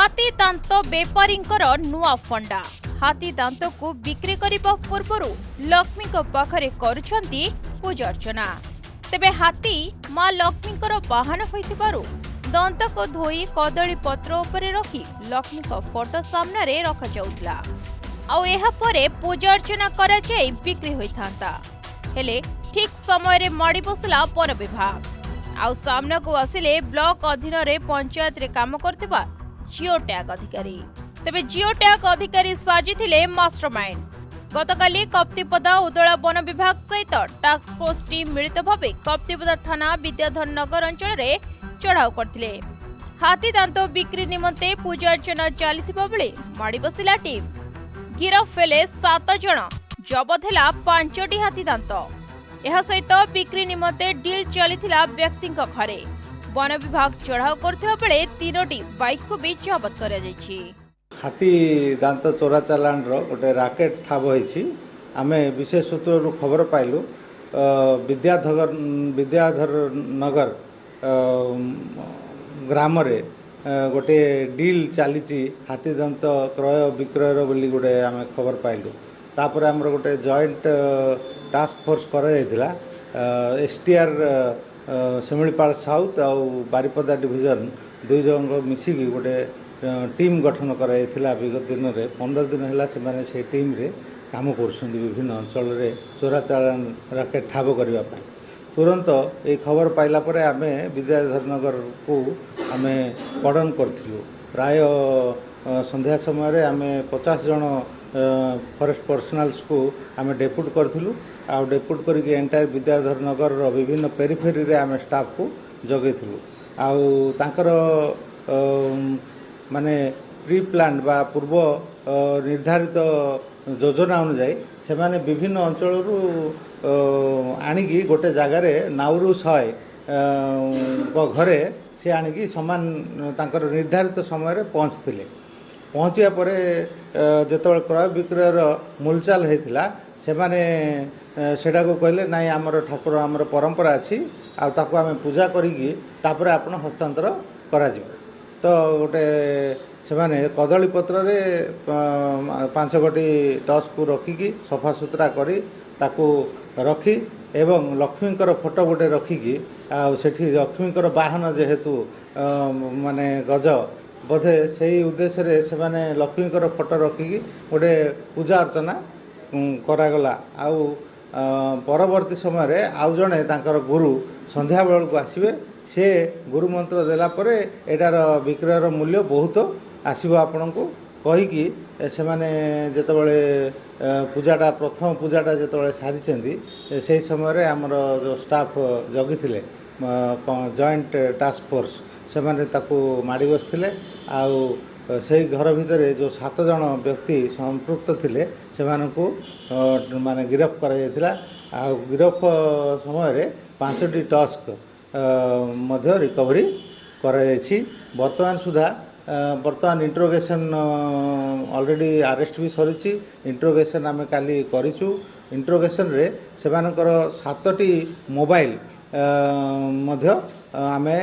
हाथी दांत बेपारींकर नुआ फंडा हाथी दांत को बिक्री करने पूर्व लक्ष्मी पाखरे करुछंती पूजा अर्चना। तेबे हाथी मां लक्ष्मी वाहन होइथिबारु दंत को धोई कदली पत्र उपरे रखी लक्ष्मी फोटो सामने रे रखा जाउतला। आउ एहा परे पूजा अर्चना करा जाई बिक्री होइथांता। हेले ठीक समय रे मड़ी बसला वन विभाग। आउ सामना को आसिले ब्लॉक अधीन रे पंचायत रे काम करथिबा जियो टैग अधिकारी। तेबे जियो टैग अधिकारी साजिथिले मास्टरमाइंड। गतकाली कप्तिपदा उदला वन विभाग सहित टास्क फोर्स टीम मिलित भावे कप्तिपदा थाना विद्याधर नगर अंचल रे चढ़ाऊ करथिले। हाथी दांत बिक्री निमंते पूजा अर्चना चलीथिबा बेले माड़ी बसिला टीम। गिरफ हेले 7 जण, जबत हेला 5टी हाथी दांत। यह सहित बिक्री निमंते डील चलीथिला व्यक्तिଙ୍କ घरे। वन विभाग चढ़ाऊ करथिबा बेले 3टी बाइक को भी जबत करा जायछि। हाथी दांत चोरा चालान गोटे राकेट ठाब होइछि। आमे विशेष सूत्रु खबर पाइलु विद्याधर नगर ग्राम रे गोटे डील चली हाथी दांत क्रय विक्रय बोली गोटे आमे खबर पाइलु। तापर आमर गोटे जॉइंट टास्क फोर्स करा जायतिला एसटीआर शिमिलीपाल साउथ और बारिपदा डिविजन 2 जन मिसिकी गोटे टीम गठन कराइला। विगत दिन में 15 दिन है से टीम रे काम कर विभिन्न अंचल रे चोरा चालान राकेट ठाब करने। तुरंत ये खबर पाइला परे आमे विद्याधर नगर को आमे कड़न करूँ। प्राय संध्या समय रे आमे 50 जन फॉरेस्ट पर्सनल्स को आमे डेपुट करूँ। आ डेपुट करके एंटायर विद्याधर नगर विभिन्न पेरिफेरी रे आमे स्टाफ को जगैलु। आउर माने प्री प्लान बा पूर्व निर्धारित योजना अनुजाई से माने विभिन्न अंचल आनिकी गोटे जगार नाउरू 100 घरे से आनिकी समान तांकर निर्धारित समय रे पहुँचिया परे जेतबेले क्रय विक्रयर मूलचाल होता से माने सेटा को कहले नाई आमर ठाकुर आमर परंपरा अच्छी आउ आमे पूजा करिकी तापर आपण हस्तांतर करा जिवो। तो गोटे से माने कदली पत्र रे 5 गोटी टस को रखिकी सफा सुतरा करी ताकू रखी एवं लक्ष्मीकर फोटो गोटे रखिकी सेठी लक्ष्मीकर वाहन जेहेतु माने गज बोधे से उद्देश्य रे से माने लक्ष्मीकर फोटो रखिकी गोटे पूजा अर्चना करागला। आउ परवर्ती समय रे आउ जणे तांकर गुरु संध्या बेल को आसीबे। से गुरु मंत्र देला परे एटार विक्रयर मूल्य बहुत आसीबो आपन को कहीकि से माने जेतबेले पूजाटा प्रथम पूजाटा जेतबेले सारिचेंदी से समय रे हमर जो स्टाफ जगिथिले जॉइंट टास्क फोर्स से माने ताकू माड़ी बसथिले। आउ से घर भितर जो 7 जन व्यक्ति संपृक्त थिले से मानकू माने गिरफ करा जायतिला। आ गिरफ समय रे 5टी टस्क मध्य रिकवरी करा जायछि। वर्तमान सुधा वर्तमान इंट्रोगेशन ऑलरेडी अरेस्ट भी सरीची। इंट्रोगेशन आमे काली करिचु। इंट्रोगेशन रे सेमानकर 7टी मोबाइल मध्य आमे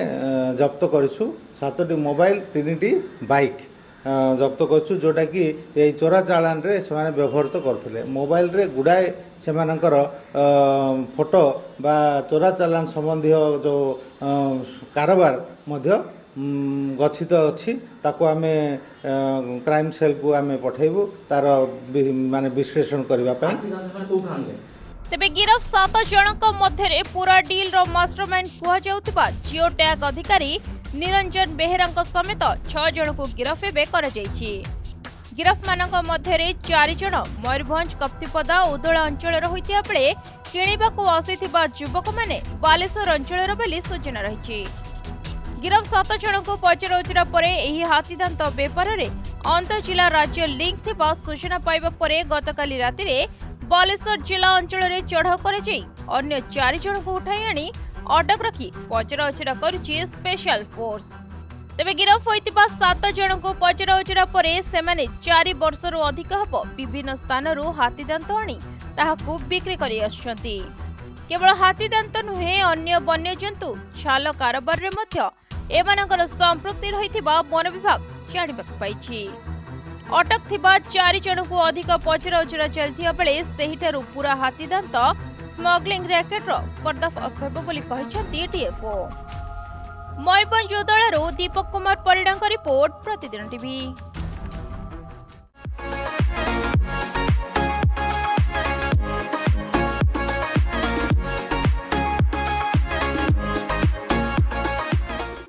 जब्त करिचु। 7टी मोबाइल 3टी बाइक जब्त करूँ जोटा कि ये चोरा चालान रे से माने व्यवहृत करथिले। मोबाइल रे गुडाए से मानकर फोटो बा चोरा चालान संबंधी जो कारोबार मध्य गच्छित अच्छी ताको आमे क्राइम सेल को आमे पठेबू तार माने विश्लेषण करबा पई। तेबे गिरफ 7 जनक मध्यरे पूरा डील रो मास्टरमाइंड कुहा जाउतबा जियो टैग अधिकारी निरंजन बेहेरांक समेत 6 जन को गिरफ एबे करा जायछि। गिरफ मानक मध्यरे 4 जन मयूरभंज कप्तिपदा उदला अंचल होइतिया बेले किणिबा को आसीथिबा युवक माने बालेश्वर अंचल बोली सूचना रहिछि। गिरफ 7 जन को पचराउचरा परे एही हाथी दांत बेपार रे अंतर जिला राज्य लिंक थिबा सूचना पाइबा परे गतकाली राति रे बालेश्वर जिला अंचल रे चढ़ाऊ करा जाई अन्य 4 जन को उठाई आनी अटक रखी पचराउचरा करुछि स्पेशल फोर्स। तेबे गिरफ होइतिबा 7 जन को पचराउचरा परे सेमाने 4 वर्षरु अधिक हबो विभिन्न स्थानरु हाथी दांत आनी ताहाकू बिक्री करि आछंती। केवल हाथी दांत नुहे अन्य वन्य जंतु छाल कारोबार रे मध्य एमानकर संपृक्ति रहिथिबा वन विभाग ଜାଣିବାକୁ ପାଇଛି। ଅଟକ ଥିବା 4 ଜଣଙ୍କୁ ଅଧିକ ପଚରାଉଚରା ଚାଲିଥିବା ବେଳେ ସେହିଠାରୁ ପୁରା ହାତୀଦାନ୍ତ ସ୍ମଗ୍ଲିଂ ର୍ୟାକେଟର ପର୍ଦ୍ଦାଫାଶ ହେବ ବୋଲି କହିଛନ୍ତି ଡିଏଫଓ। ମୟୂରଭଞ୍ଜ ଉଦଳାରୁ ଦୀପକ କୁମାର ପରିଡ଼ାଙ୍କ ରିପୋର୍ଟ ପ୍ରତିଦିନ ଟିଭି।